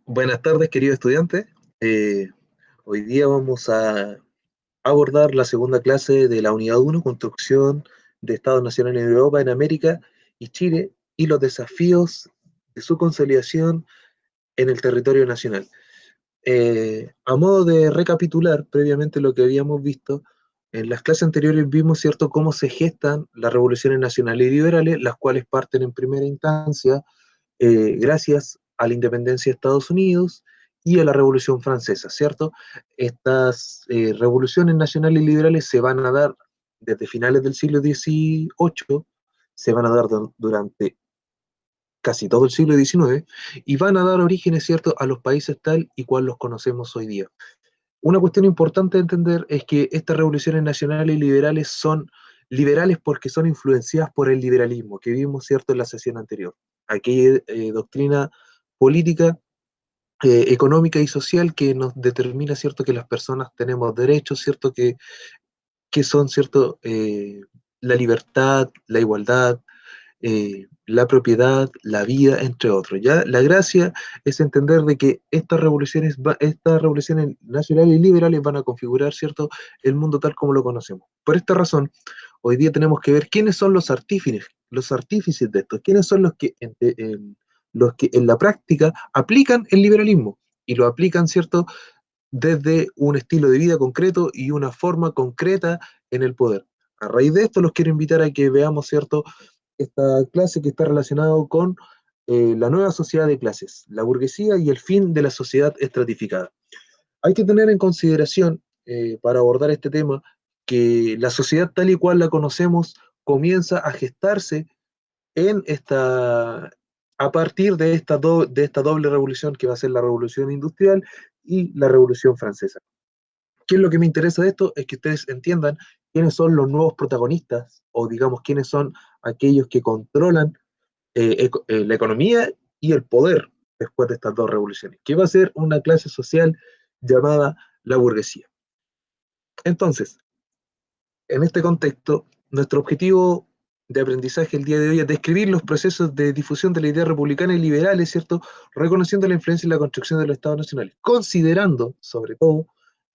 Buenas tardes, queridos estudiantes. Eh, Hoy día vamos a abordar la segunda clase de la Unidad 1, Construcción de Estados Nacionales en Europa, en América y Chile, y los desafíos de su consolidación en el territorio nacional. A modo de recapitular previamente lo que habíamos visto, en las clases anteriores vimos, ¿cierto?, cómo se gestan las revoluciones nacionales y liberales, las cuales parten en primera instancia gracias a la independencia de Estados Unidos y a la Revolución Francesa, ¿cierto? Estas revoluciones nacionales y liberales se van a dar desde finales del siglo XVIII, se van a dar durante casi todo el siglo XIX y van a dar orígenes, ¿cierto?, a los países tal y cual los conocemos hoy día. Una cuestión importante de entender es que estas revoluciones nacionales y liberales son liberales porque son influenciadas por el liberalismo, que vimos, ¿cierto?, en la sesión anterior. Aquella doctrina política, económica y social que nos determina, ¿cierto?, que las personas tenemos derechos, ¿cierto?, que son, ¿cierto?, la libertad, la igualdad, la propiedad, la vida, entre otros. ¿Ya? La gracia es entender de que estas revoluciones nacionales y liberales van a configurar, ¿cierto?, el mundo tal como lo conocemos. Por esta razón, hoy día tenemos que ver quiénes son los artífices de esto, quiénes son los que en la práctica aplican el liberalismo y lo aplican, ¿cierto?, desde un estilo de vida concreto y una forma concreta en el poder. A raíz de esto los quiero invitar a que veamos, ¿cierto?, esta clase que está relacionado con la nueva sociedad de clases, la burguesía y el fin de la sociedad estratificada. Hay que tener en consideración, para abordar este tema, que la sociedad tal y cual la conocemos comienza a gestarse en a partir de de esta doble revolución que va a ser la revolución industrial y la revolución francesa. ¿Qué es lo que me interesa de esto? Es que ustedes entiendan quiénes son los nuevos protagonistas o digamos quiénes son aquellos que controlan la economía y el poder después de estas dos revoluciones, que va a ser una clase social llamada la burguesía. Entonces, en este contexto, nuestro objetivo de aprendizaje el día de hoy es describir los procesos de difusión de la idea republicana y liberales, ¿cierto? Reconociendo la influencia en la construcción de los estados nacionales, considerando, sobre todo,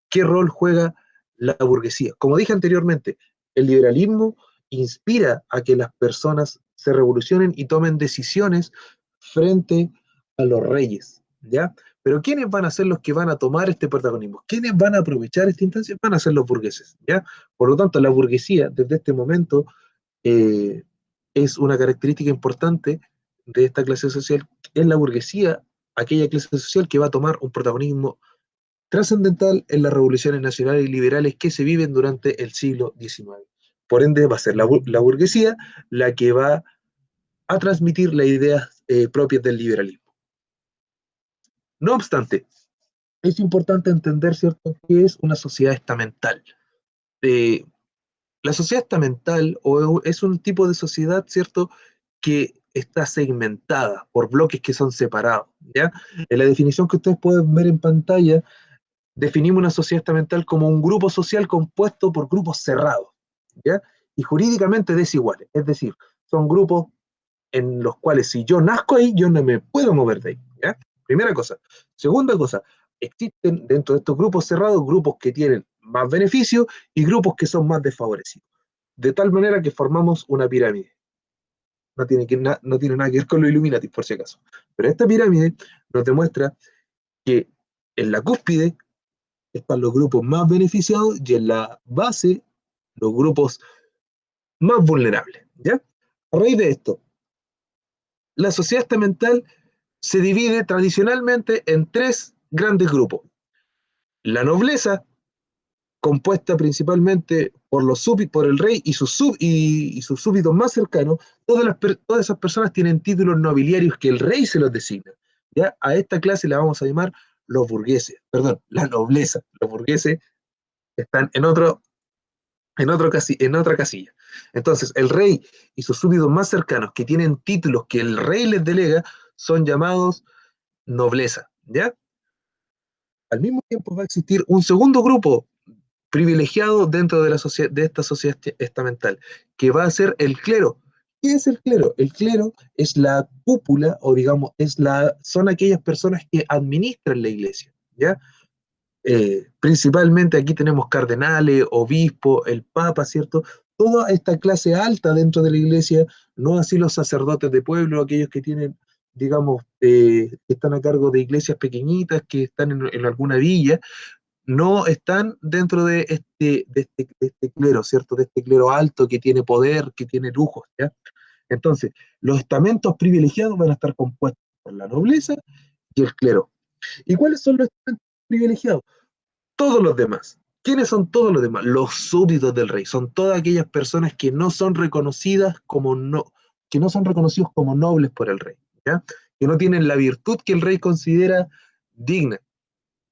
qué rol juega la burguesía. Como dije anteriormente, el liberalismo inspira a que las personas se revolucionen y tomen decisiones frente a los reyes, ¿ya? Pero ¿quiénes van a ser los que van a tomar este protagonismo? ¿Quiénes van a aprovechar esta instancia? Van a ser los burgueses, ¿ya? Por lo tanto, la burguesía, desde este momento, eh, es una característica importante de esta clase social. Es la burguesía, aquella clase social que va a tomar un protagonismo trascendental en las revoluciones nacionales y liberales que se viven durante el siglo XIX. Por ende, va a ser la burguesía la que va a transmitir las ideas propias del liberalismo. No obstante, es importante entender, ¿cierto?, qué es una sociedad estamental. Eh, la sociedad estamental es un tipo de sociedad, ¿cierto?, que está segmentada por bloques que son separados, ¿ya? En la definición que ustedes pueden ver en pantalla, definimos una sociedad estamental como un grupo social compuesto por grupos cerrados, ¿ya? Y jurídicamente desiguales, es decir, son grupos en los cuales si yo nazco ahí, yo no me puedo mover de ahí, ¿ya? Primera cosa. Segunda cosa, existen dentro de estos grupos cerrados grupos que tienen más beneficios y grupos que son más desfavorecidos. De tal manera que formamos una pirámide. No tiene nada que ver con los Illuminati, por si acaso. Pero esta pirámide nos demuestra que en la cúspide están los grupos más beneficiados y en la base los grupos más vulnerables, ¿ya? A raíz de esto, la sociedad estamental se divide tradicionalmente en tres grandes grupos. La nobleza, compuesta principalmente por el rey y y sus súbditos más cercanos, todas esas personas tienen títulos nobiliarios que el rey se los designa. ¿Ya? A esta clase la vamos a llamar los burgueses, perdón, la nobleza. Los burgueses están en otra casilla. Entonces, el rey y sus súbditos más cercanos que tienen títulos que el rey les delega son llamados nobleza, ¿ya? Al mismo tiempo va a existir un segundo grupo privilegiado dentro de esta sociedad estamental, que va a ser el clero, ¿Qué es el clero? El clero es la cúpula, o digamos, son aquellas personas que administran la iglesia, ¿ya? Principalmente aquí tenemos cardenales, obispos, el papa, ¿cierto? Toda esta clase alta dentro de la iglesia, no así los sacerdotes de pueblo, aquellos que tienen, digamos, que están a cargo de iglesias pequeñitas, que están en alguna villa, no están dentro de este clero, ¿cierto? De este clero alto que tiene poder, que tiene lujos, ¿ya? Entonces, los estamentos privilegiados van a estar compuestos por la nobleza y el clero. ¿Y cuáles son los estamentos privilegiados? Todos los demás. ¿Quiénes son todos los demás? Los súbditos del rey. Son todas aquellas personas que no son reconocidas como que no son reconocidos como nobles por el rey, ¿ya? Que no tienen la virtud que el rey considera digna.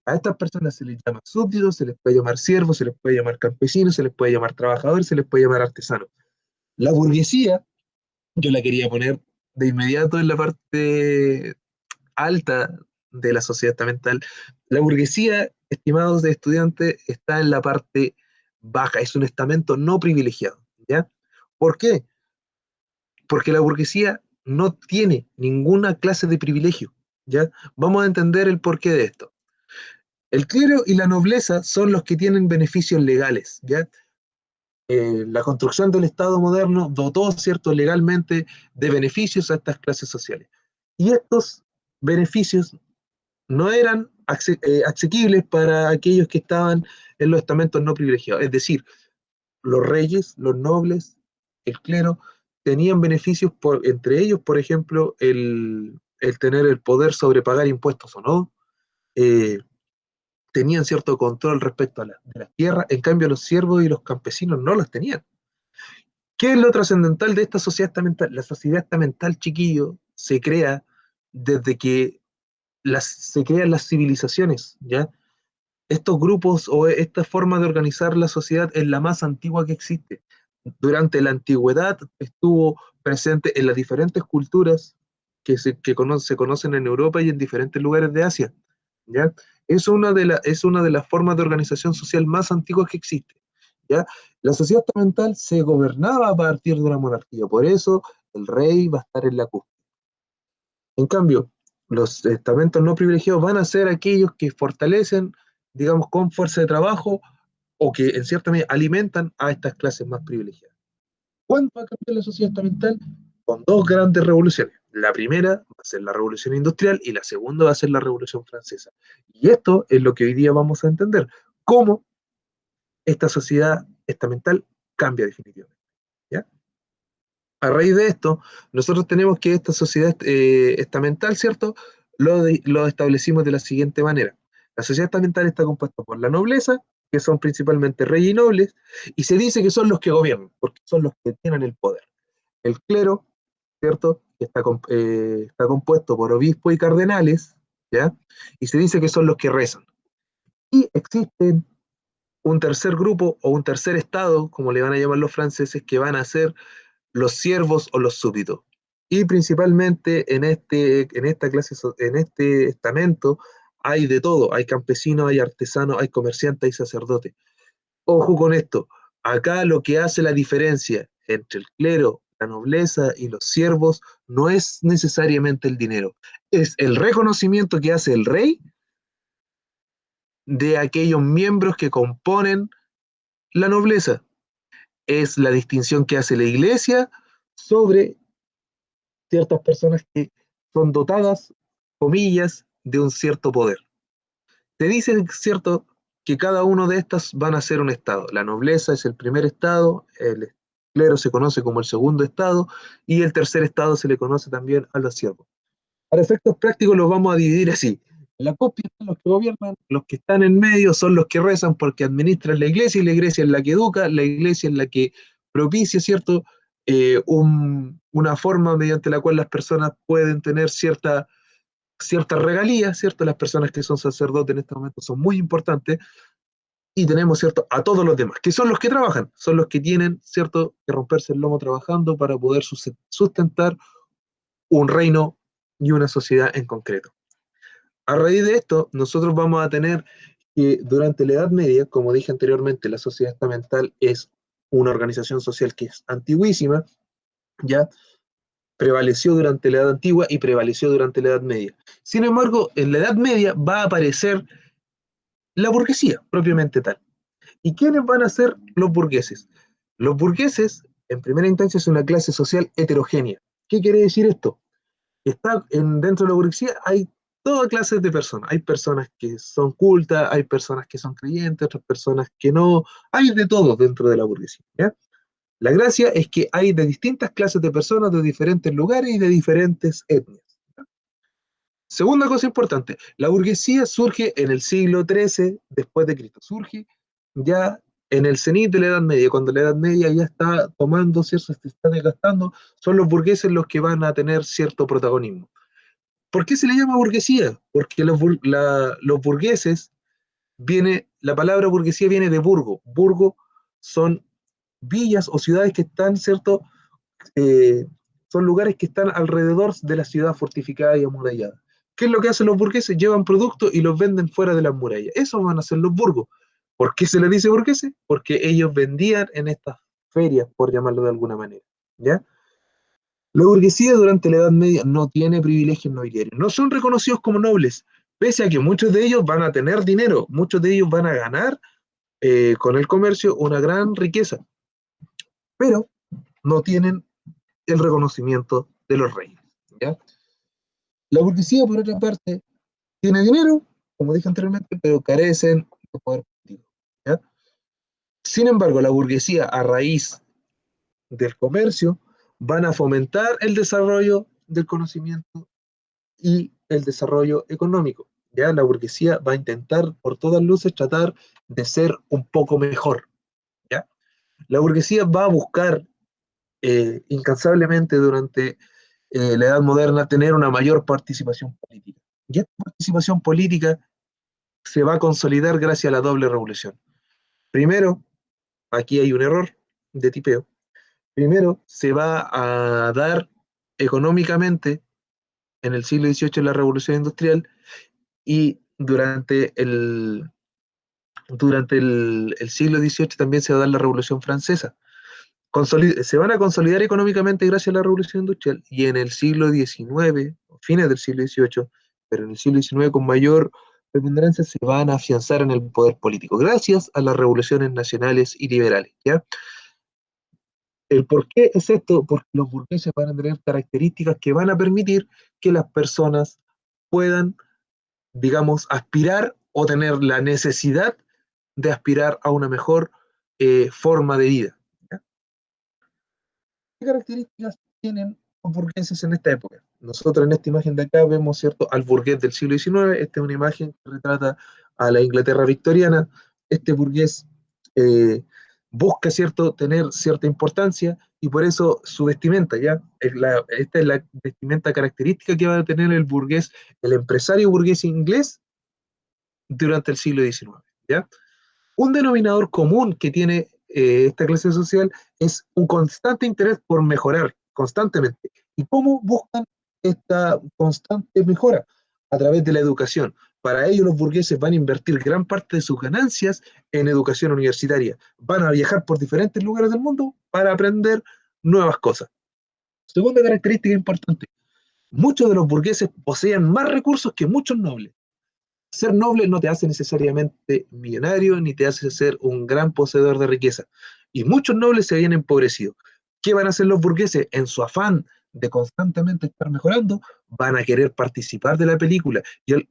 A estas personas se les llama súbditos, se les puede llamar siervos, se les puede llamar campesinos, se les puede llamar trabajadores, se les puede llamar artesanos. La burguesía, yo la quería poner de inmediato en la parte alta de la sociedad estamental. La burguesía, estimados de estudiantes, está en la parte baja, es un estamento no privilegiado, ¿ya? ¿Por qué? Porque la burguesía no tiene ninguna clase de privilegio, ¿ya? Vamos a entender el porqué de esto. El clero y la nobleza son los que tienen beneficios legales, ¿ya? La construcción del Estado moderno dotó, ¿cierto?, legalmente de beneficios a estas clases sociales. Y estos beneficios no eran asequibles para aquellos que estaban en los estamentos no privilegiados. Es decir, los reyes, los nobles, el clero, tenían beneficios entre ellos, por ejemplo, el tener el poder sobre pagar impuestos o no, eh, tenían cierto control respecto de las tierras, en cambio los siervos y los campesinos no los tenían. ¿Qué es lo trascendental de esta sociedad estamental? La sociedad estamental, chiquillo, se crea desde que se crean las civilizaciones, ¿ya? Estos grupos o esta forma de organizar la sociedad es la más antigua que existe. Durante la antigüedad estuvo presente en las diferentes culturas se conocen en Europa y en diferentes lugares de Asia, ¿ya? Es una de las formas de organización social más antiguas que existe, ¿ya? La sociedad estamental se gobernaba a partir de una monarquía, por eso el rey va a estar en la cúspide. En cambio, los estamentos no privilegiados van a ser aquellos que fortalecen, digamos, con fuerza de trabajo o que en cierta medida alimentan a estas clases más privilegiadas. ¿Cuándo va a cambiar la sociedad estamental? Con dos grandes revoluciones. La primera va a ser la revolución industrial y la segunda va a ser la revolución francesa. Y esto es lo que hoy día vamos a entender, cómo esta sociedad estamental cambia definitivamente, ¿ya? A raíz de esto, nosotros tenemos que esta sociedad estamental, ¿cierto? Lo establecimos de la siguiente manera. La sociedad estamental está compuesta por la nobleza, que son principalmente reyes y nobles, y se dice que son los que gobiernan, porque son los que tienen el poder. El clero, ¿cierto? Que está compuesto por obispos y cardenales, ¿ya? Y se dice que son los que rezan. Y existen un tercer grupo o un tercer estado, como le van a llamar los franceses, que van a ser los siervos o los súbditos. Y principalmente en este estamento hay de todo, hay campesinos, hay artesanos, hay comerciantes, hay sacerdotes. Ojo con esto, acá lo que hace la diferencia entre el clero, la nobleza y los siervos no es necesariamente el dinero, es el reconocimiento que hace el rey de aquellos miembros que componen la nobleza, es la distinción que hace la iglesia sobre ciertas personas que son dotadas, comillas, de un cierto poder. Te dicen, cierto, que cada uno de estas van a ser un estado. La nobleza es el primer estado, el clero se conoce como el segundo estado y el tercer estado se le conoce también a los siervos. Para efectos prácticos los vamos a dividir así. En la copia están los que gobiernan, los que están en medio son los que rezan porque administran la iglesia y la iglesia es la que educa, la iglesia es la que propicia, ¿cierto? Una forma mediante la cual las personas pueden tener ciertas regalías, ¿cierto? Las personas que son sacerdotes en este momento son muy importantes y tenemos, ¿cierto? A todos los demás, que son los que trabajan, son los que tienen, ¿cierto? Que romperse el lomo trabajando para poder sustentar un reino y una sociedad en concreto. A raíz de esto, nosotros vamos a tener que durante la Edad Media, como dije anteriormente, la sociedad estamental es una organización social que es antiguísima, ¿ya? Prevaleció durante la Edad Antigua y prevaleció durante la Edad Media. Sin embargo, en la Edad Media va a aparecer la burguesía, propiamente tal. ¿Y quiénes van a ser los burgueses? Los burgueses, en primera instancia, es una clase social heterogénea. ¿Qué quiere decir esto? Dentro de la burguesía hay toda clase de personas. Hay personas que son cultas, hay personas que son creyentes, otras personas que no. Hay de todo dentro de la burguesía. ¿Ya? La gracia es que hay de distintas clases de personas, de diferentes lugares y de diferentes etnias. Segunda cosa importante, la burguesía surge en el siglo XIII después de Cristo. Surge ya en el cenit de la Edad Media, cuando la Edad Media ya está tomando, ¿cierto? Se está desgastando, son los burgueses los que van a tener cierto protagonismo. ¿Por qué se le llama burguesía? Porque los burgueses la palabra burguesía viene de burgo. Burgo son villas o ciudades que están, ¿cierto? Eh, Son lugares que están alrededor de la ciudad fortificada y amurallada. ¿Qué es lo que hacen los burgueses? Llevan productos y los venden fuera de las murallas. Eso van a hacer los burgos. ¿Por qué se les dice burgueses? Porque ellos vendían en estas ferias, por llamarlo de alguna manera. ¿Ya? La burguesía durante la Edad Media no tiene privilegios nobiliarios, no son reconocidos como nobles, pese a que muchos de ellos van a tener dinero, muchos de ellos van a ganar con el comercio una gran riqueza, pero no tienen el reconocimiento de los reyes. ¿Ya? La burguesía, por otra parte, tiene dinero, como dije anteriormente, pero carecen de poder político. ¿Ya? Sin embargo, la burguesía, a raíz del comercio, van a fomentar el desarrollo del conocimiento y el desarrollo económico. ¿Ya? La burguesía va a intentar, por todas luces, tratar de ser un poco mejor. ¿Ya? La burguesía va a buscar incansablemente durante la Edad Moderna tener una mayor participación política. Y esta participación política se va a consolidar gracias a la doble revolución. Primero, aquí hay un error de tipeo. Primero, se va a dar económicamente en el siglo XVIII la revolución industrial y durante el siglo XVIII también se va a dar la revolución francesa. Se van a consolidar económicamente gracias a la revolución industrial y en el siglo XIX, fines del siglo XVIII, pero en el siglo XIX con mayor preponderancia se van a afianzar en el poder político gracias a las revoluciones nacionales y liberales. ¿Ya? ¿El por qué es esto? Porque los burgueses van a tener características que van a permitir que las personas puedan, digamos, aspirar o tener la necesidad de aspirar a una mejor forma de vida. ¿Ya? ¿Qué características tienen los burgueses en esta época? Nosotros en esta imagen de acá vemos, ¿cierto?, al burgués del siglo XIX. Esta es una imagen que retrata a la Inglaterra victoriana. Este burgués eh, busca, ¿cierto?, tener cierta importancia y por eso su vestimenta, ¿ya? Esta es la vestimenta característica que va a tener el burgués, el empresario burgués inglés durante el siglo XIX, ¿ya? Un denominador común que tiene esta clase social es un constante interés por mejorar constantemente. ¿Y cómo buscan esta constante mejora? A través de la educación. Para ello los burgueses van a invertir gran parte de sus ganancias en educación universitaria. Van a viajar por diferentes lugares del mundo para aprender nuevas cosas. Segunda característica importante, muchos de los burgueses poseen más recursos que muchos nobles. Ser noble no te hace necesariamente millonario ni te hace ser un gran poseedor de riqueza. Y muchos nobles se habían empobrecido. ¿Qué van a hacer los burgueses? En su afán de constantemente estar mejorando, van a querer participar de la película,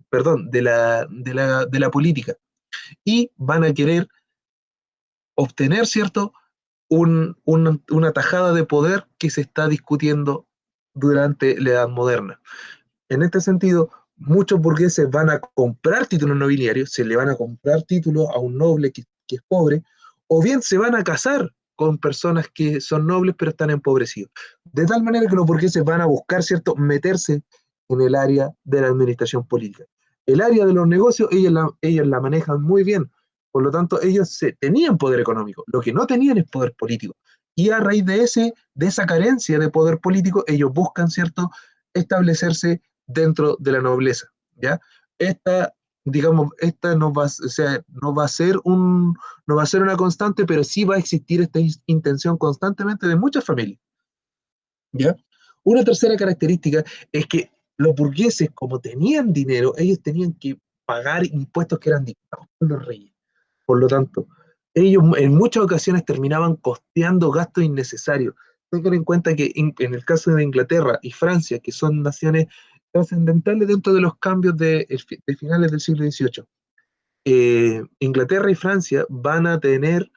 perdón, de la política. Y van a querer obtener, ¿cierto?, una tajada de poder que se está discutiendo durante la Edad Moderna. En este sentido, muchos burgueses van a comprar títulos nobiliarios, se le van a comprar títulos a un noble que es pobre, o bien se van a casar con personas que son nobles pero están empobrecidos. De tal manera que los burgueses van a buscar, ¿cierto?, meterse en el área de la administración política. El área de los negocios, ellos la manejan muy bien, por lo tanto, ellos tenían poder económico, lo que no tenían es poder político. Y a raíz de esa carencia de poder político, ellos buscan, ¿cierto?, establecerse dentro de la nobleza, ¿ya? Esta, digamos, esta no va, o sea, no va a ser una constante, pero sí va a existir esta intención constantemente de muchas familias. ¿Ya? Una tercera característica es que los burgueses, como tenían dinero, ellos tenían que pagar impuestos que eran dictados por los reyes. Por lo tanto, ellos en muchas ocasiones terminaban costeando gastos innecesarios. Tengan en cuenta que en el caso de Inglaterra y Francia, que son naciones trascendentales dentro de los cambios de finales del siglo XVIII, Inglaterra y Francia van a tener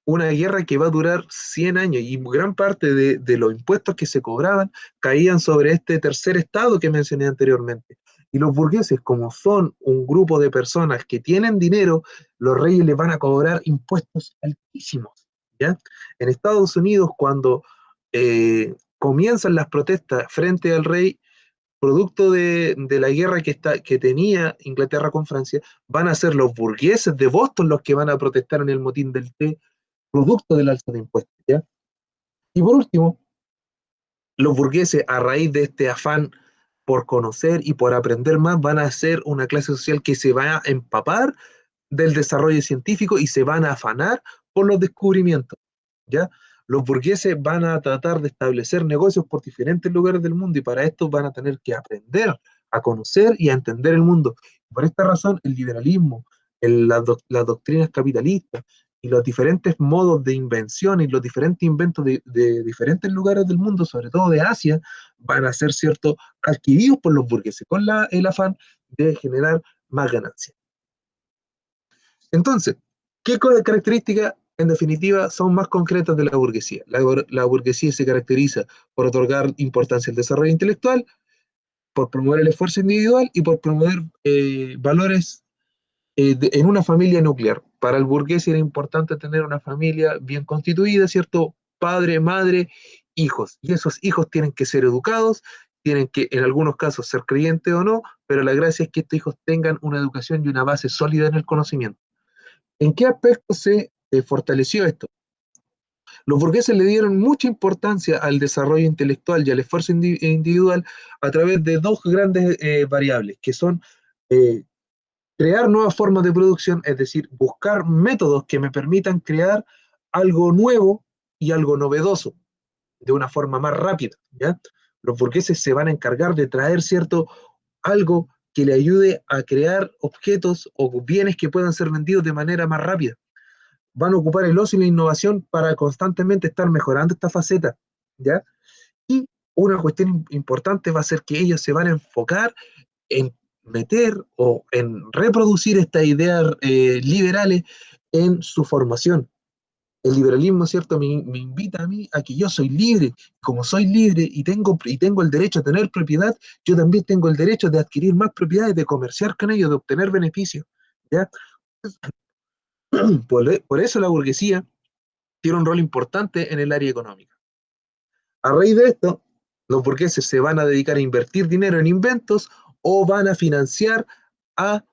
una guerra que va a durar 100 años y gran parte de los impuestos que se cobraban caían sobre este tercer estado que mencioné anteriormente. Y los burgueses, como son un grupo de personas que tienen dinero, los reyes les van a cobrar impuestos altísimos. ¿Ya? En Estados Unidos, cuando comienzan las protestas frente al rey, producto de la guerra que tenía Inglaterra con Francia, van a ser los burgueses de Boston los que van a protestar en el motín del té, producto del alza de impuestos. ¿Ya? Y por último, los burgueses, a raíz de este afán por conocer y por aprender más, van a ser una clase social que se va a empapar del desarrollo científico y se van a afanar por los descubrimientos. ¿Ya? Los burgueses van a tratar de establecer negocios por diferentes lugares del mundo y para esto van a tener que aprender a conocer y a entender el mundo. Por esta razón, el liberalismo, las doctrinas capitalistas y los diferentes modos de invención y los diferentes inventos de diferentes lugares del mundo, sobre todo de Asia, van a ser, cierto, adquiridos por los burgueses con el afán de generar más ganancias. Entonces, ¿qué características en definitiva son más concretas de la burguesía? La burguesía se caracteriza por otorgar importancia al desarrollo intelectual, por promover el esfuerzo individual y por promover valores en una familia nuclear. Para el burgués era importante tener una familia bien constituida, ¿cierto? Padre, madre, hijos. Y esos hijos tienen que ser educados, tienen que en algunos casos ser creyentes o no, pero la gracia es que estos hijos tengan una educación y una base sólida en el conocimiento. ¿En qué aspecto se fortaleció esto? Los burgueses le dieron mucha importancia al desarrollo intelectual y al esfuerzo individual a través de dos grandes variables, que son eh, crear nuevas formas de producción, es decir, buscar métodos que me permitan crear algo nuevo y algo novedoso de una forma más rápida. ¿Ya? Los burgueses se van a encargar de traer, cierto, algo que le ayude a crear objetos o bienes que puedan ser vendidos de manera más rápida. Van a ocupar el ocio y la innovación para constantemente estar mejorando esta faceta, ¿ya? Y una cuestión importante va a ser que ellos se van a enfocar en meter o en reproducir estas ideas liberales en su formación. El liberalismo, ¿cierto?, me invita a mí a que yo soy libre. Como soy libre y tengo el derecho a tener propiedad, yo también tengo el derecho de adquirir más propiedades, de comerciar con ellos, de obtener beneficios. ¿Ya? Por eso la burguesía tiene un rol importante en el área económica. A raíz de esto, los burgueses se van a dedicar a invertir dinero en inventos o van a financiar a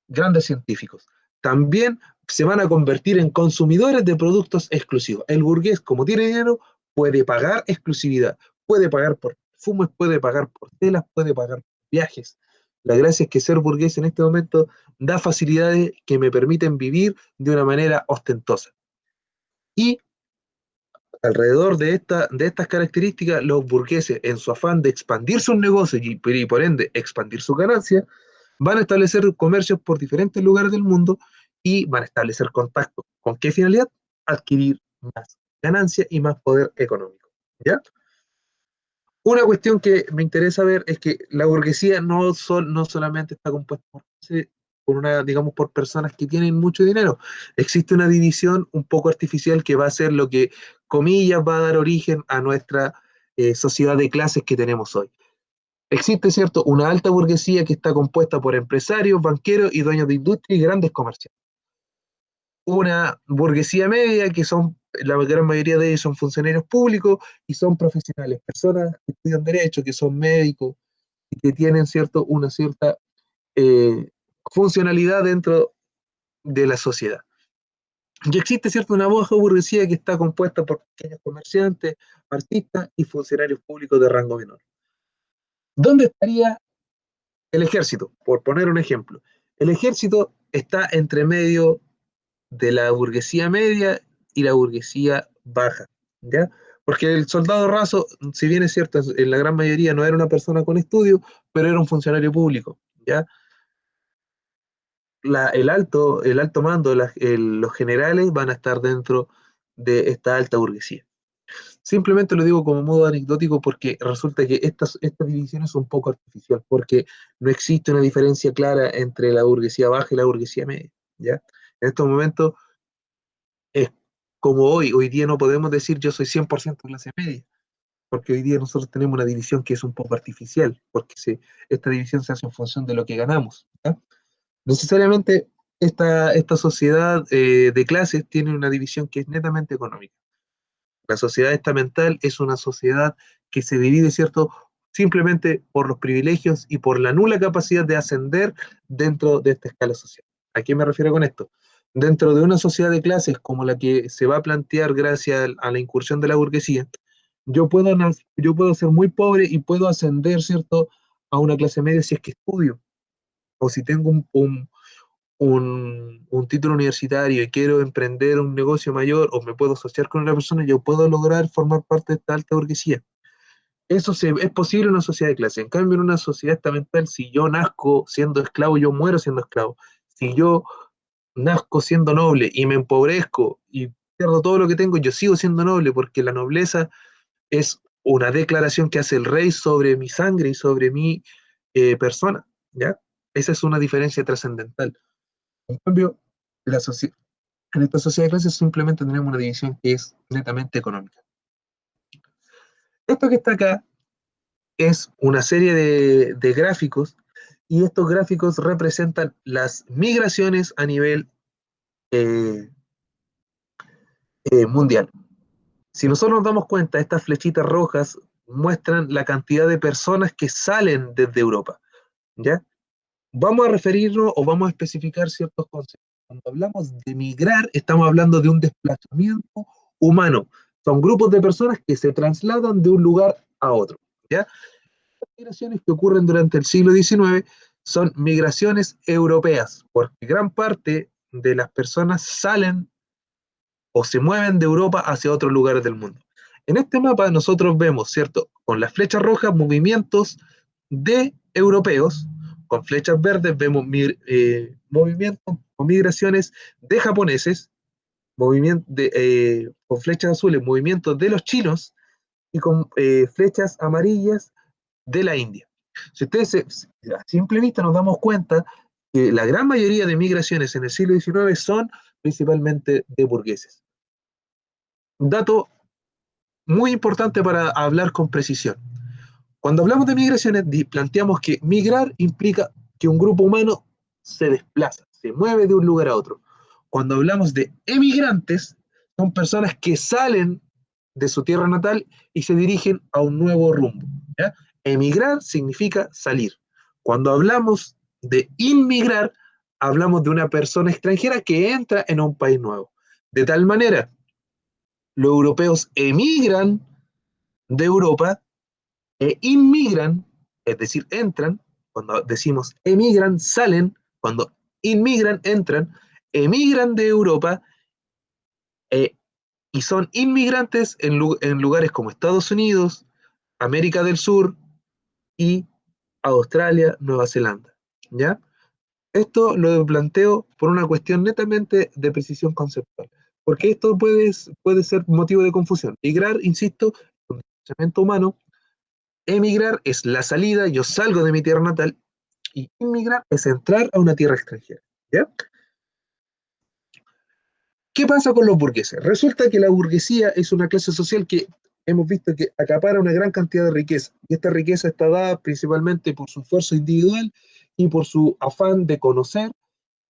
grandes científicos. También se van a convertir en consumidores de productos exclusivos. El burgués, como tiene dinero, puede pagar exclusividad, puede pagar por perfumes, puede pagar por telas, puede pagar por viajes. La gracia es que ser burgués en este momento da facilidades que me permiten vivir de una manera ostentosa. Y alrededor de estas características, los burgueses, en su afán de expandir sus negocios y por ende expandir sus ganancias, van a establecer comercios por diferentes lugares del mundo y van a establecer contactos. ¿Con qué finalidad? Adquirir más ganancia y más poder económico. ¿Ya? Una cuestión que me interesa ver es que la burguesía no solamente está compuesta por digamos, por personas que tienen mucho dinero. Existe una división un poco artificial que va a ser lo que, comillas, va a dar origen a nuestra sociedad de clases que tenemos hoy. Existe, ¿cierto?, una alta burguesía que está compuesta por empresarios, banqueros y dueños de industria y grandes comerciantes. Una burguesía media, que son, la gran mayoría de ellos son funcionarios públicos y son profesionales, personas que estudian derecho, que son médicos y que tienen, ¿cierto?, una cierta eh, funcionalidad dentro de la sociedad. Y existe, ¿cierto?, una baja burguesía que está compuesta por pequeños comerciantes, artistas y funcionarios públicos de rango menor. ¿Dónde estaría el ejército? Por poner un ejemplo. El ejército está entre medio de la burguesía media y la burguesía baja, ¿ya? Porque el soldado raso, si bien es cierto, en la gran mayoría no era una persona con estudio, pero era un funcionario público, ¿ya? El alto mando, los generales van a estar dentro de esta alta burguesía. Simplemente lo digo como modo anecdótico porque resulta que esta división es un poco artificial, porque no existe una diferencia clara entre la burguesía baja y la burguesía media, ¿ya? En estos momentos es como hoy día no podemos decir yo soy 100% clase media, porque hoy día nosotros tenemos una división que es un poco artificial, porque esta división se hace en función de lo que ganamos, ¿ya? Necesariamente esta sociedad de clases tiene una división que es netamente económica. La sociedad estamental es una sociedad que se divide, ¿cierto? Simplemente por los privilegios y por la nula capacidad de ascender dentro de esta escala social. ¿A qué me refiero con esto? Dentro de una sociedad de clases como la que se va a plantear gracias a la incursión de la burguesía, yo puedo ser muy pobre y puedo ascender, ¿cierto?, a una clase media si es que estudio, o si tengo un título universitario y quiero emprender un negocio mayor o me puedo asociar con una persona, yo puedo lograr formar parte de esta alta burguesía. Es posible en una sociedad de clase. En cambio, en una sociedad estamental, si yo nazco siendo esclavo, yo muero siendo esclavo. Si yo nazco siendo noble y me empobrezco y pierdo todo lo que tengo, yo sigo siendo noble porque la nobleza es una declaración que hace el rey sobre mi sangre y sobre mi persona, ¿ya? Esa es una diferencia trascendental. En cambio, la soci- en esta sociedad de clases simplemente tenemos una división que es netamente económica. Esto que está acá es una serie de gráficos y estos gráficos representan las migraciones a nivel eh, mundial. Si nosotros nos damos cuenta, estas flechitas rojas muestran la cantidad de personas que salen desde Europa, ¿ya? Vamos a referirnos o vamos a especificar ciertos conceptos. Cuando hablamos de migrar, estamos hablando de un desplazamiento humano. Son grupos de personas que se trasladan de un lugar a otro, ¿ya? Las migraciones que ocurren durante el siglo XIX son migraciones europeas, porque gran parte de las personas salen o se mueven de Europa hacia otros lugares del mundo. En este mapa nosotros vemos, ¿cierto? Con las flechas rojas, movimientos de europeos, con flechas verdes vemos movimientos o migraciones de japoneses, con flechas azules, movimientos de los chinos y con flechas amarillas de la India. Si ustedes a simple vista nos damos cuenta que la gran mayoría de migraciones en el siglo XIX son principalmente de burgueses. Un dato muy importante para hablar con precisión. Cuando hablamos de migraciones, planteamos que migrar implica que un grupo humano se desplaza, se mueve de un lugar a otro. Cuando hablamos de emigrantes, son personas que salen de su tierra natal y se dirigen a un nuevo rumbo, ¿ya? Emigrar significa salir. Cuando hablamos de inmigrar, hablamos de una persona extranjera que entra en un país nuevo. De tal manera, los europeos emigran de Europa e inmigran, es decir, entran, cuando decimos emigran, salen, cuando inmigran, entran, emigran de Europa eh, y son inmigrantes en lugares como Estados Unidos, América del Sur y Australia, Nueva Zelanda. ¿Ya? Esto lo planteo por una cuestión netamente de precisión conceptual, porque esto puede ser motivo de confusión. Migrar, insisto, es un desplazamiento humano. Emigrar es la salida, yo salgo de mi tierra natal, y inmigrar es entrar a una tierra extranjera. ¿Ya? ¿Qué pasa con los burgueses? Resulta que la burguesía es una clase social que hemos visto que acapara una gran cantidad de riqueza, y esta riqueza está dada principalmente por su esfuerzo individual y por su afán de conocer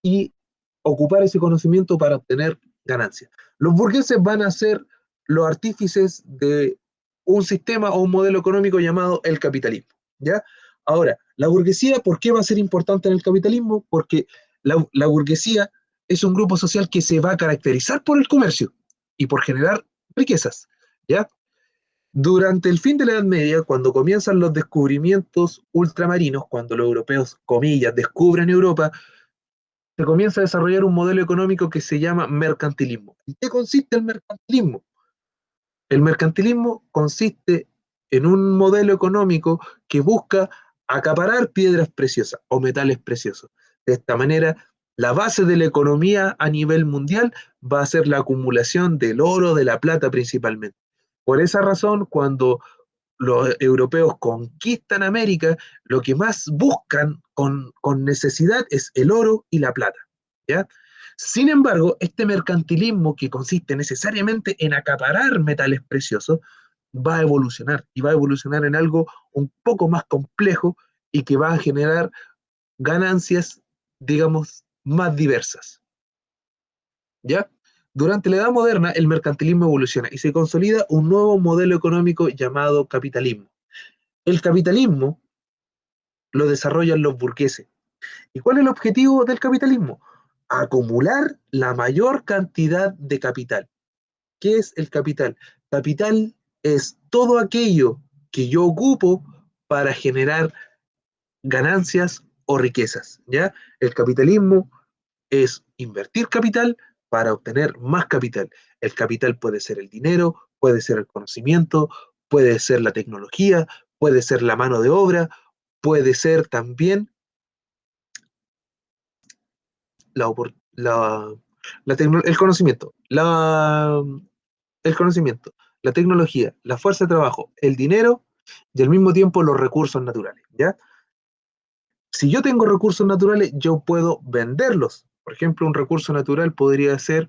y ocupar ese conocimiento para obtener ganancias. Los burgueses van a ser los artífices de un sistema o un modelo económico llamado el capitalismo, ¿ya? Ahora, la burguesía, ¿por qué va a ser importante en el capitalismo? Porque la burguesía es un grupo social que se va a caracterizar por el comercio y por generar riquezas, ¿ya? Durante el fin de la Edad Media, cuando comienzan los descubrimientos ultramarinos, cuando los europeos, comillas, descubren Europa, se comienza a desarrollar un modelo económico que se llama mercantilismo. ¿En qué consiste el mercantilismo? El mercantilismo consiste en un modelo económico que busca acaparar piedras preciosas o metales preciosos. De esta manera, la base de la economía a nivel mundial va a ser la acumulación del oro, de la plata principalmente. Por esa razón, cuando los europeos conquistan América, lo que más buscan con necesidad es el oro y la plata, ¿ya? Sin embargo, este mercantilismo que consiste necesariamente en acaparar metales preciosos va a evolucionar y va a evolucionar en algo un poco más complejo y que va a generar ganancias, digamos, más diversas, ¿ya? Durante la Edad Moderna, el mercantilismo evoluciona y se consolida un nuevo modelo económico llamado capitalismo. El capitalismo lo desarrollan los burgueses. ¿Y cuál es el objetivo del capitalismo? Acumular la mayor cantidad de capital. ¿Qué es el capital? Capital es todo aquello que yo ocupo para generar ganancias o riquezas, ¿ya? El capitalismo es invertir capital para obtener más capital. El capital puede ser el dinero, puede ser el conocimiento, puede ser la tecnología, puede ser la mano de obra, puede ser también la, el conocimiento, el conocimiento, la tecnología, la fuerza de trabajo, el dinero y al mismo tiempo los recursos naturales, ¿ya? Si yo tengo recursos naturales, yo puedo venderlos. Por ejemplo, un recurso natural podría ser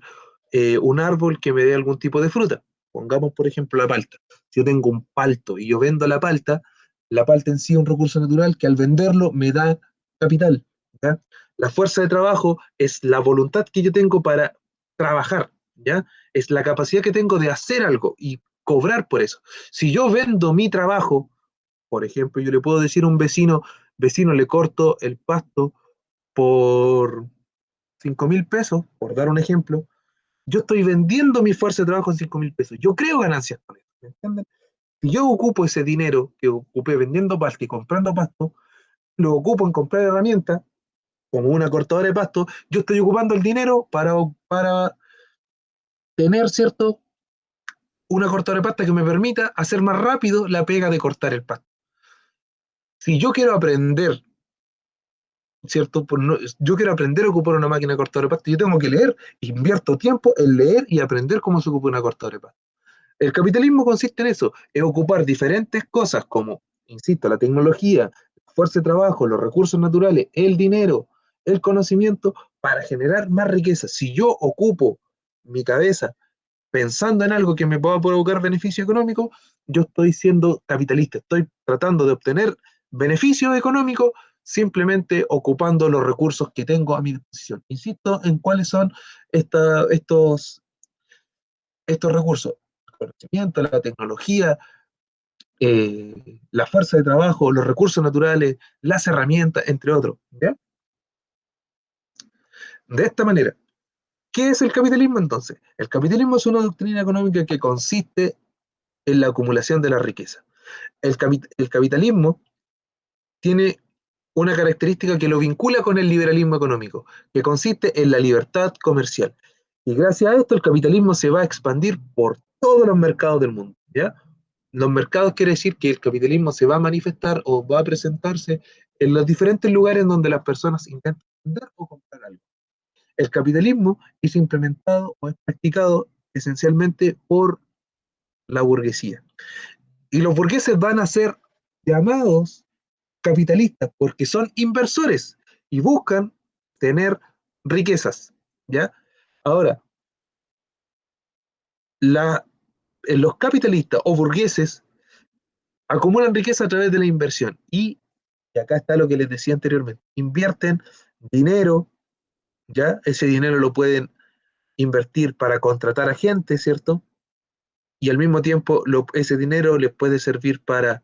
un árbol que me dé algún tipo de fruta. Pongamos, por ejemplo, la palta. Si yo tengo un palto y yo vendo la palta en sí es un recurso natural que al venderlo me da capital, ¿ya? La fuerza de trabajo es la voluntad que yo tengo para trabajar, ¿ya? Es la capacidad que tengo de hacer algo y cobrar por eso. Si yo vendo mi trabajo, por ejemplo, yo le puedo decir a un vecino, le corto el pasto por 5.000 pesos, por dar un ejemplo, yo estoy vendiendo mi fuerza de trabajo en 5.000 pesos. Yo creo ganancias con eso, ¿me entienden? Si yo ocupo ese dinero que ocupé vendiendo pasto y comprando pasto, lo ocupo en comprar herramientas, como una cortadora de pasto, yo estoy ocupando el dinero para tener, ¿cierto? Una cortadora de pasto que me permita hacer más rápido la pega de cortar el pasto. Si yo quiero aprender, ¿cierto? Yo quiero aprender a ocupar una máquina cortadora de pasto, yo tengo que leer, invierto tiempo en leer y aprender cómo se ocupa una cortadora de pasto. El capitalismo consiste en eso, en ocupar diferentes cosas como, insisto, la tecnología, la fuerza de trabajo, los recursos naturales, el dinero, el conocimiento, para generar más riqueza. Si yo ocupo mi cabeza pensando en algo que me pueda provocar beneficio económico, yo estoy siendo capitalista, estoy tratando de obtener beneficio económico simplemente ocupando los recursos que tengo a mi disposición. Insisto en cuáles son estos recursos: el conocimiento, la tecnología, la fuerza de trabajo, los recursos naturales, las herramientas, entre otros, ¿ya? De esta manera, ¿qué es el capitalismo entonces? El capitalismo es una doctrina económica que consiste en la acumulación de la riqueza. El capitalismo tiene una característica que lo vincula con el liberalismo económico, que consiste en la libertad comercial. Y gracias a esto el capitalismo se va a expandir por todos los mercados del mundo, ¿ya? Los mercados quiere decir que el capitalismo se va a manifestar o va a presentarse en los diferentes lugares donde las personas intentan vender o comprar algo. El capitalismo es implementado o es practicado esencialmente por la burguesía. Y los burgueses van a ser llamados capitalistas porque son inversores y buscan tener riquezas, ¿ya? Ahora, la, los capitalistas o burgueses acumulan riqueza a través de la inversión y acá está lo que les decía anteriormente, invierten dinero, ¿ya? Ese dinero lo pueden invertir para contratar a gente, ¿cierto? Y al mismo tiempo ese dinero les puede servir para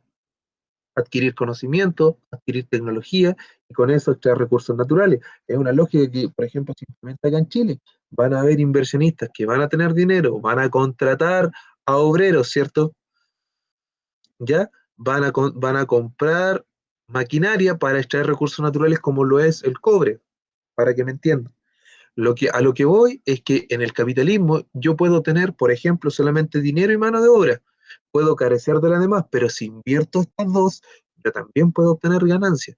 adquirir conocimiento, adquirir tecnología y con eso extraer recursos naturales. Es una lógica que, por ejemplo, se implementa acá en Chile. Van a haber inversionistas que van a tener dinero, van a contratar a obreros, ¿cierto? ¿Ya? Van a comprar maquinaria para extraer recursos naturales como lo es el cobre, para que me entiendan. A lo que voy es que en el capitalismo yo puedo tener, por ejemplo, solamente dinero y mano de obra. Puedo carecer de las demás, pero si invierto estas dos, yo también puedo obtener ganancias,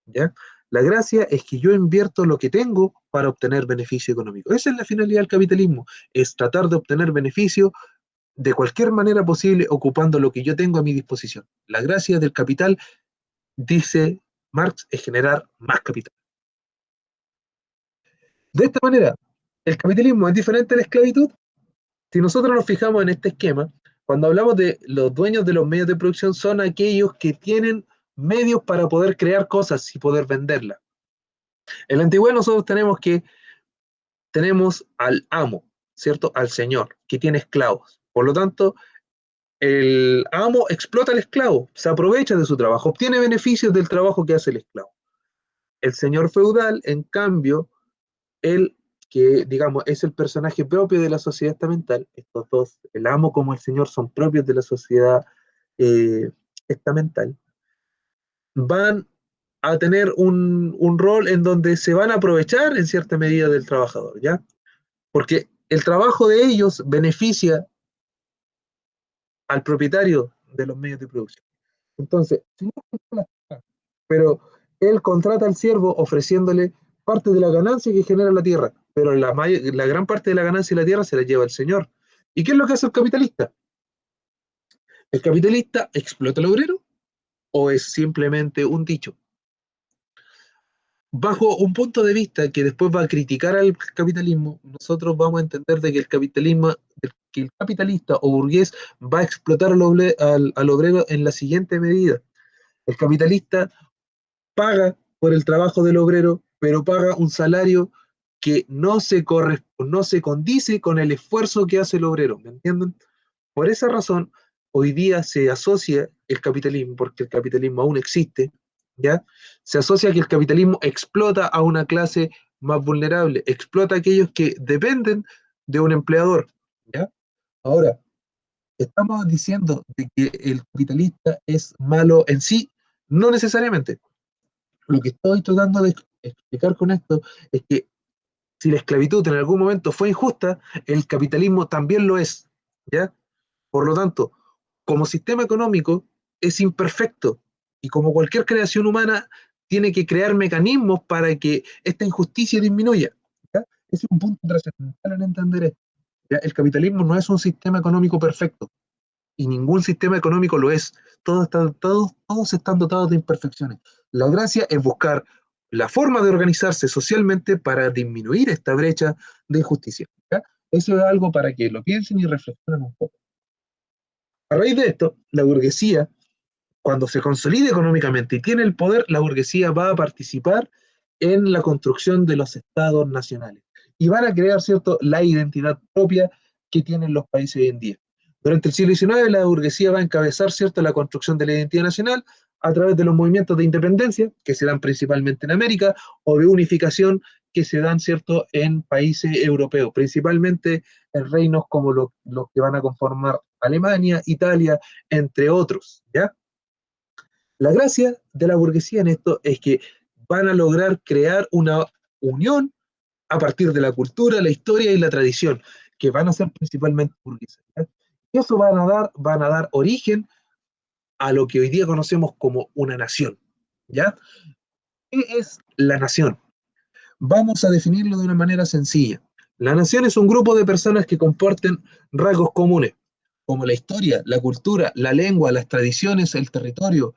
¿ya? La gracia es que yo invierto lo que tengo para obtener beneficio económico. Esa es la finalidad del capitalismo, es tratar de obtener beneficio de cualquier manera posible ocupando lo que yo tengo a mi disposición. La gracia del capital, dice Marx, es generar más capital. De esta manera, el capitalismo es diferente a la esclavitud. Si nosotros nos fijamos en este esquema, cuando hablamos de los dueños de los medios de producción, son aquellos que tienen medios para poder crear cosas y poder venderlas. En la antigüedad nosotros tenemos al amo, ¿cierto? Al señor, que tiene esclavos. Por lo tanto, el amo explota al esclavo, se aprovecha de su trabajo, obtiene beneficios del trabajo que hace el esclavo. El señor feudal, en cambio, él, que digamos es el personaje propio de la sociedad estamental, estos dos, el amo como el señor, son propios de la sociedad eh, estamental, van a tener un rol en donde se van a aprovechar en cierta medida del trabajador, ¿ya? Porque el trabajo de ellos beneficia al propietario de los medios de producción. Entonces, si no, pero él contrata al siervo ofreciéndole parte de la ganancia que genera la tierra, pero la gran parte de la ganancia de la tierra se la lleva el señor. ¿Y qué es lo que hace el capitalista? ¿El capitalista explota al obrero o es simplemente un dicho? Bajo un punto de vista que después va a criticar al capitalismo, nosotros vamos a entender de que que el capitalista o burgués va a explotar al obrero en la siguiente medida. El capitalista paga por el trabajo del obrero, pero paga un salario que no se condice con el esfuerzo que hace el obrero, ¿me entienden? Por esa razón, hoy día se asocia el capitalismo, porque el capitalismo aún existe, ¿ya? Se asocia que el capitalismo explota a una clase más vulnerable, explota a aquellos que dependen de un empleador, ¿ya? Ahora, estamos diciendo de que el capitalista es malo en sí, no necesariamente. Lo que estoy tratando de explicar con esto es que si la esclavitud en algún momento fue injusta, el capitalismo también lo es, ¿ya? Por lo tanto, como sistema económico es imperfecto y como cualquier creación humana tiene que crear mecanismos para que esta injusticia disminuya, ¿ya? Ese es un punto trascendental en entender esto, ¿ya? El capitalismo no es un sistema económico perfecto y ningún sistema económico lo es. Todos están dotados de imperfecciones. La gracia es buscar la forma de organizarse socialmente para disminuir esta brecha de injusticia, ¿ya? Eso es algo para que lo piensen y reflexionen un poco. A raíz de esto, la burguesía, cuando se consolide económicamente y tiene el poder, la burguesía va a participar en la construcción de los estados nacionales y van a crear, ¿cierto?, la identidad propia que tienen los países hoy en día. Durante el siglo XIX, la burguesía va a encabezar, ¿cierto?, la construcción de la identidad nacional a través de los movimientos de independencia, que se dan principalmente en América, o de unificación, que se dan, ¿cierto?, en países europeos, principalmente en reinos como los que van a conformar Alemania, Italia, entre otros, ¿ya? La gracia de la burguesía en esto es que van a lograr crear una unión a partir de la cultura, la historia y la tradición, que van a ser principalmente burguesas, ¿ya? Y eso van a dar origen a lo que hoy día conocemos como una nación, ¿ya? ¿Qué es la nación? Vamos a definirlo de una manera sencilla. La nación es un grupo de personas que comparten rasgos comunes, como la historia, la cultura, la lengua, las tradiciones, el territorio,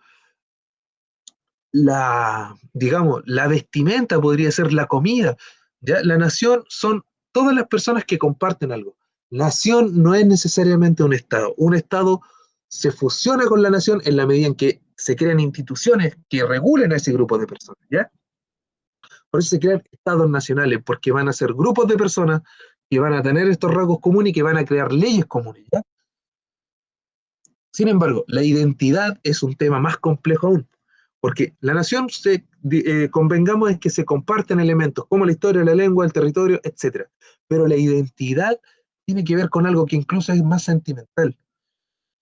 digamos, la vestimenta podría ser la comida, ¿ya? La nación son todas las personas que comparten algo. Nación no es necesariamente un Estado. Un Estado se fusiona con la nación en la medida en que se crean instituciones que regulen a ese grupo de personas, ¿ya? Por eso se crean estados nacionales, porque van a ser grupos de personas que van a tener estos rasgos comunes y que van a crear leyes comunes, ¿ya? Sin embargo, la identidad es un tema más complejo aún, porque la nación, convengamos, es que se comparten elementos como la historia, la lengua, el territorio, etcétera. Pero la identidad tiene que ver con algo que incluso es más sentimental.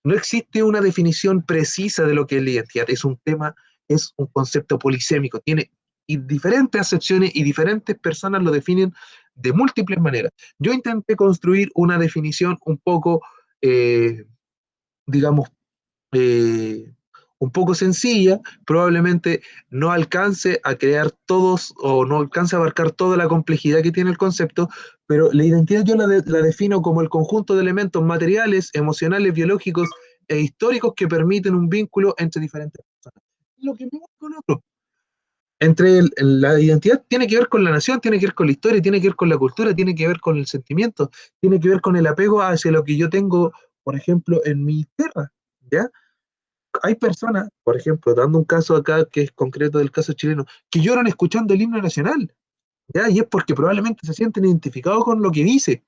No existe una definición precisa de lo que es la identidad. Es un tema, es un concepto polisémico. Tiene diferentes acepciones y diferentes personas lo definen de múltiples maneras. Yo intenté construir una definición un poco, digamos, eh, un poco sencilla, probablemente no alcance a crear todos o no alcance a abarcar toda la complejidad que tiene el concepto, pero la identidad yo la defino como el conjunto de elementos materiales, emocionales, biológicos e históricos que permiten un vínculo entre diferentes personas. Lo que me gusta con otro. La identidad tiene que ver con la nación, tiene que ver con la historia, tiene que ver con la cultura, tiene que ver con el sentimiento, tiene que ver con el apego hacia lo que yo tengo, por ejemplo, en mi tierra, ¿ya? Hay personas, por ejemplo, dando un caso acá que es concreto del caso chileno, que lloran escuchando el himno nacional, ¿ya? Y es porque probablemente se sienten identificados con lo que dice.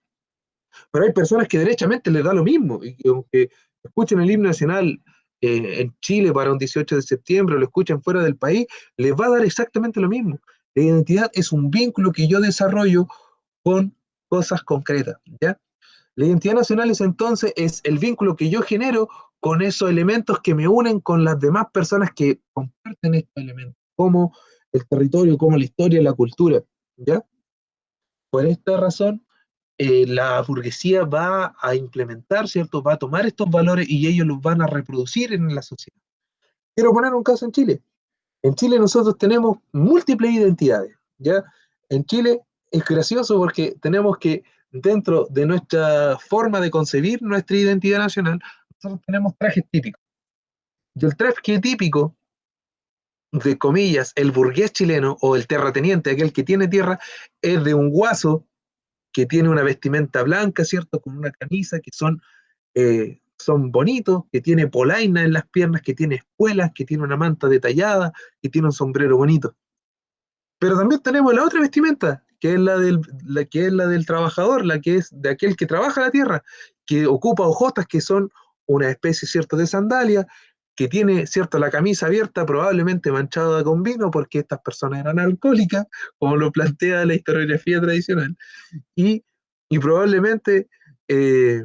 Pero hay personas que derechamente les da lo mismo, y que aunque escuchen el himno nacional en Chile para un 18 de septiembre o lo escuchan fuera del país, les va a dar exactamente lo mismo. La identidad es un vínculo que yo desarrollo con cosas concretas, ¿ya? La identidad nacional es entonces es el vínculo que yo genero con esos elementos que me unen con las demás personas que comparten estos elementos, como el territorio, como la historia, la cultura, ¿ya? Por esta razón, la burguesía va a implementar, ¿cierto? Va a tomar estos valores y ellos los van a reproducir en la sociedad. Quiero poner un caso en Chile. En Chile nosotros tenemos múltiples identidades, ¿ya? En Chile es gracioso porque tenemos que, dentro de nuestra forma de concebir nuestra identidad nacional, nosotros tenemos trajes típicos. Y el traje típico, de comillas, el burgués chileno o el terrateniente, aquel que tiene tierra, es de un guaso que tiene una vestimenta blanca, ¿cierto? Con una camisa que son bonitos, que tiene polaina en las piernas, que tiene espuelas, que tiene una manta detallada, que tiene un sombrero bonito. Pero también tenemos la otra vestimenta, que es la del trabajador, la que es de aquel que trabaja la tierra, que ocupa hojotas, que son una especie, ¿cierto?, de sandalia, que tiene, ¿cierto?, la camisa abierta, probablemente manchada con vino, porque estas personas eran alcohólicas, como lo plantea la historiografía tradicional, y, y probablemente eh,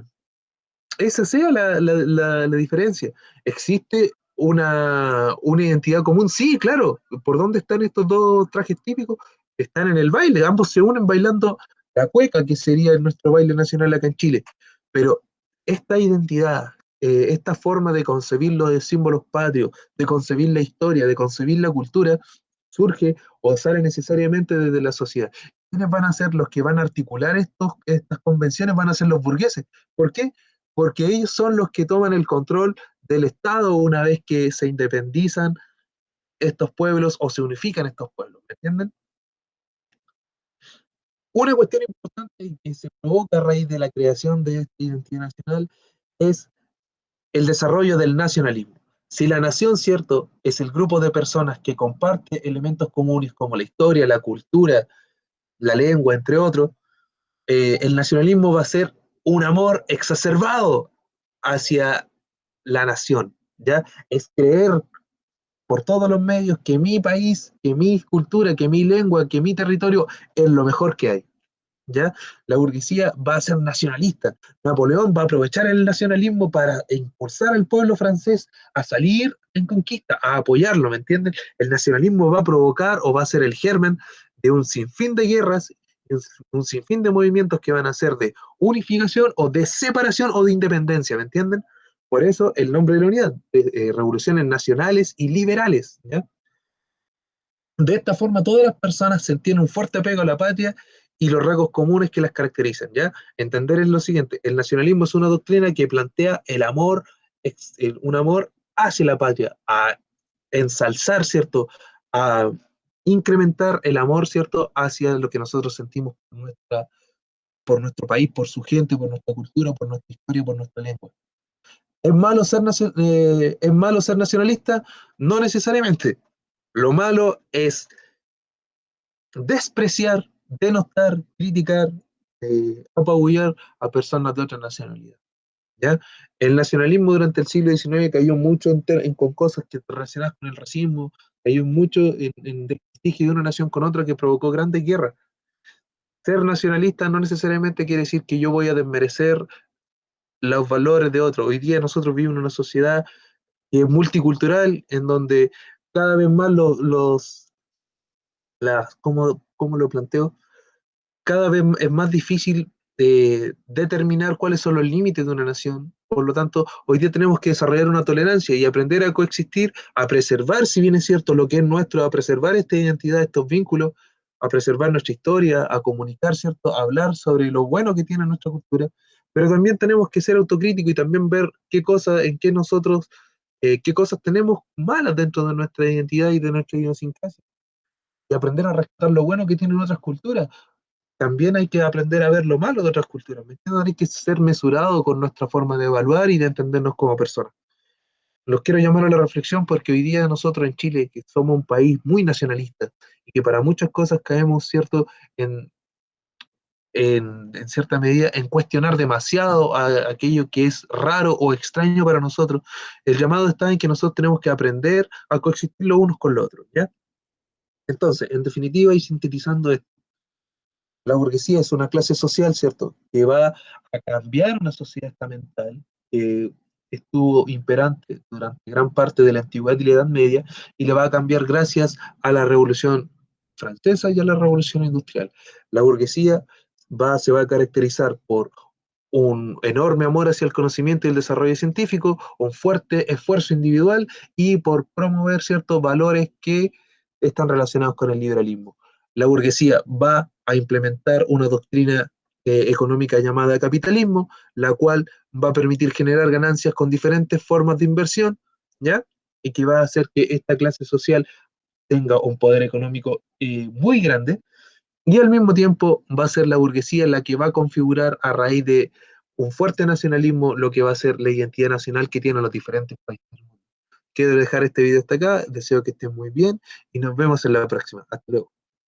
esa sea la diferencia. ¿Existe una identidad común? Sí, claro. ¿Por dónde están estos dos trajes típicos? Están en el baile. Ambos se unen bailando la cueca, que sería nuestro baile nacional acá en Chile. Pero esta identidad, esta forma de concebir los símbolos patrios, de concebir la historia, de concebir la cultura, surge o sale necesariamente desde la sociedad. ¿Quiénes van a ser los que van a articular estas convenciones? Van a ser los burgueses. ¿Por qué? Porque ellos son los que toman el control del Estado una vez que se independizan estos pueblos o se unifican estos pueblos, ¿me entienden? Una cuestión importante que se provoca a raíz de la creación de esta identidad nacional es el desarrollo del nacionalismo. Si la nación, cierto, es el grupo de personas que comparte elementos comunes como la historia, la cultura, la lengua, entre otros, el nacionalismo va a ser un amor exacerbado hacia la nación, ¿ya? Es creer por todos los medios que mi país, que mi cultura, que mi lengua, que mi territorio es lo mejor que hay, ¿ya? La burguesía va a ser nacionalista. Napoleón va a aprovechar el nacionalismo para impulsar al pueblo francés a salir en conquista, a apoyarlo, ¿me entienden? El nacionalismo va a provocar o va a ser el germen de un sinfín de guerras, un sinfín de movimientos que van a ser de unificación o de separación o de independencia, ¿me entienden? Por eso el nombre de la unidad, revoluciones nacionales y liberales, ¿ya? De esta forma, todas las personas sentían un fuerte apego a la patria y los rasgos comunes que las caracterizan, ¿ya? Entender es lo siguiente, el nacionalismo es una doctrina que plantea el amor, un amor hacia la patria, a ensalzar, ¿cierto? A incrementar el amor, ¿cierto? Hacia lo que nosotros sentimos por nuestro país, por su gente, por nuestra cultura, por nuestra historia, por nuestra lengua. ¿Es malo ser nacionalista? No necesariamente. Lo malo es despreciar, denostar, criticar, apabullar a personas de otra nacionalidad. ¿Ya? El nacionalismo durante el siglo XIX cayó mucho con cosas que relacionadas con el racismo, cayó mucho en desprestigio de una nación con otra que provocó grandes guerras. Ser nacionalista no necesariamente quiere decir que yo voy a desmerecer los valores de otros. Hoy día nosotros vivimos en una sociedad multicultural en donde cada vez más ¿cómo lo planteo? cada vez es más difícil determinar cuáles son los límites de una nación. Por lo tanto, hoy día tenemos que desarrollar una tolerancia y aprender a coexistir, a preservar, si bien es cierto, lo que es nuestro, a preservar esta identidad, estos vínculos, a preservar nuestra historia, a comunicar, ¿cierto? A hablar sobre lo bueno que tiene nuestra cultura, pero también tenemos que ser autocríticos y también ver qué cosas, en qué nosotros, qué cosas tenemos malas dentro de nuestra identidad y de nuestra idiosincrasia, y aprender a rescatar lo bueno que tienen otras culturas. También hay que aprender a ver lo malo de otras culturas, ¿me entiendes? Hay que ser mesurado con nuestra forma de evaluar y de entendernos como personas. Los quiero llamar a la reflexión porque hoy día nosotros en Chile, que somos un país muy nacionalista y que para muchas cosas caemos, ¿cierto?, en, en cierta medida en cuestionar demasiado a aquello que es raro o extraño para nosotros, el llamado está en que nosotros tenemos que aprender a coexistir los unos con los otros, ¿ya? Entonces, en definitiva y sintetizando esto, la burguesía es una clase social, ¿cierto?, que va a cambiar una sociedad estamental que estuvo imperante durante gran parte de la antigüedad y la Edad Media, y le va a cambiar gracias a la Revolución Francesa y a la Revolución Industrial. La burguesía se va a caracterizar por un enorme amor hacia el conocimiento y el desarrollo científico, un fuerte esfuerzo individual y por promover ciertos valores que están relacionados con el liberalismo. La burguesía va a implementar una doctrina económica llamada capitalismo, la cual va a permitir generar ganancias con diferentes formas de inversión, ¿ya? Y que va a hacer que esta clase social tenga un poder económico muy grande, y al mismo tiempo va a ser la burguesía la que va a configurar a raíz de un fuerte nacionalismo lo que va a ser la identidad nacional que tienen los diferentes países del mundo. Quiero dejar este video hasta acá, deseo que estén muy bien y nos vemos en la próxima. Hasta luego.